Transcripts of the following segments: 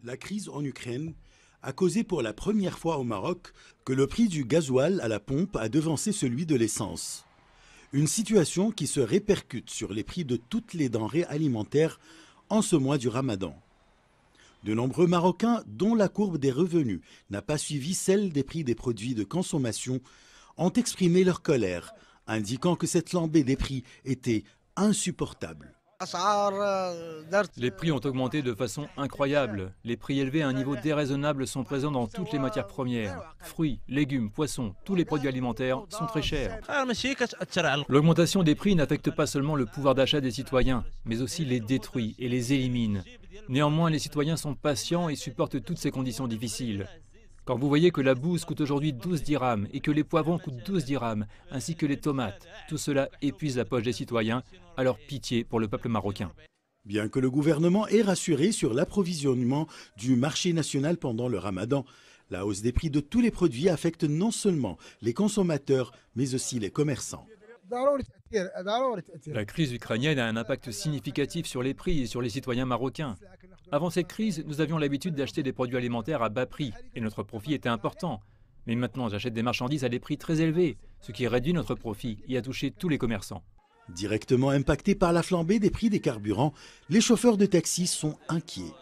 La crise en Ukraine a causé pour la première fois au Maroc que le prix du gasoil à la pompe a devancé celui de l'essence. Une situation qui se répercute sur les prix de toutes les denrées alimentaires en ce mois du Ramadan. De nombreux Marocains, dont la courbe des revenus n'a pas suivi celle des prix des produits de consommation, ont exprimé leur colère, indiquant que cette flambée des prix était insupportable. Les prix ont augmenté de façon incroyable. Les prix élevés à un niveau déraisonnable sont présents dans toutes les matières premières. Fruits, légumes, poissons, tous les produits alimentaires sont très chers. L'augmentation des prix n'affecte pas seulement le pouvoir d'achat des citoyens, mais aussi les détruit et les élimine. Néanmoins, les citoyens sont patients et supportent toutes ces conditions difficiles. Quand vous voyez que la bouse coûte aujourd'hui 12 dirhams et que les poivrons coûtent 12 dirhams, ainsi que les tomates, tout cela épuise la poche des citoyens, alors pitié pour le peuple marocain. Bien que le gouvernement ait rassuré sur l'approvisionnement du marché national pendant le Ramadan, la hausse des prix de tous les produits affecte non seulement les consommateurs, mais aussi les commerçants. La crise ukrainienne a un impact significatif sur les prix et sur les citoyens marocains. Avant cette crise, nous avions l'habitude d'acheter des produits alimentaires à bas prix et notre profit était important. Mais maintenant, j'achète des marchandises à des prix très élevés, ce qui réduit notre profit et a touché tous les commerçants. Directement impactés par la flambée des prix des carburants, les chauffeurs de taxi sont inquiets.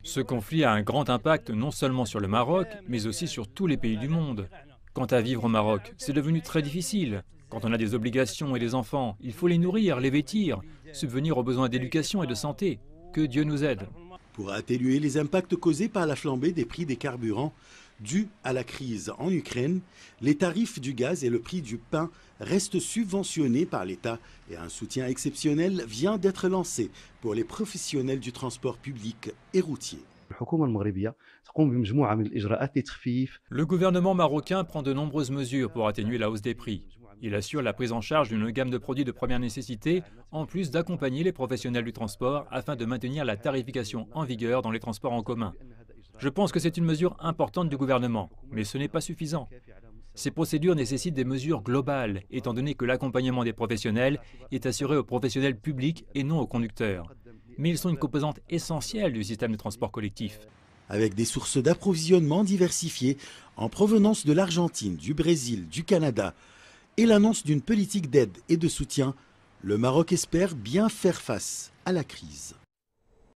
Ce conflit a un grand impact non seulement sur le Maroc, mais aussi sur tous les pays du monde. Quant à vivre au Maroc, c'est devenu très difficile. Quand on a des obligations et des enfants, il faut les nourrir, les vêtir, subvenir aux besoins d'éducation et de santé. Que Dieu nous aide. Pour atténuer les impacts causés par la flambée des prix des carburants dus à la crise en Ukraine, les tarifs du gaz et le prix du pain restent subventionnés par l'État et un soutien exceptionnel vient d'être lancé pour les professionnels du transport public et routier. Le gouvernement marocain prend de nombreuses mesures pour atténuer la hausse des prix. Il assure la prise en charge d'une gamme de produits de première nécessité, en plus d'accompagner les professionnels du transport afin de maintenir la tarification en vigueur dans les transports en commun. Je pense que c'est une mesure importante du gouvernement, mais ce n'est pas suffisant. Ces procédures nécessitent des mesures globales, étant donné que l'accompagnement des professionnels est assuré aux professionnels publics et non aux conducteurs. Mais ils sont une composante essentielle du système de transport collectif. Avec des sources d'approvisionnement diversifiées en provenance de l'Argentine, du Brésil, du Canada et l'annonce d'une politique d'aide et de soutien, le Maroc espère bien faire face à la crise.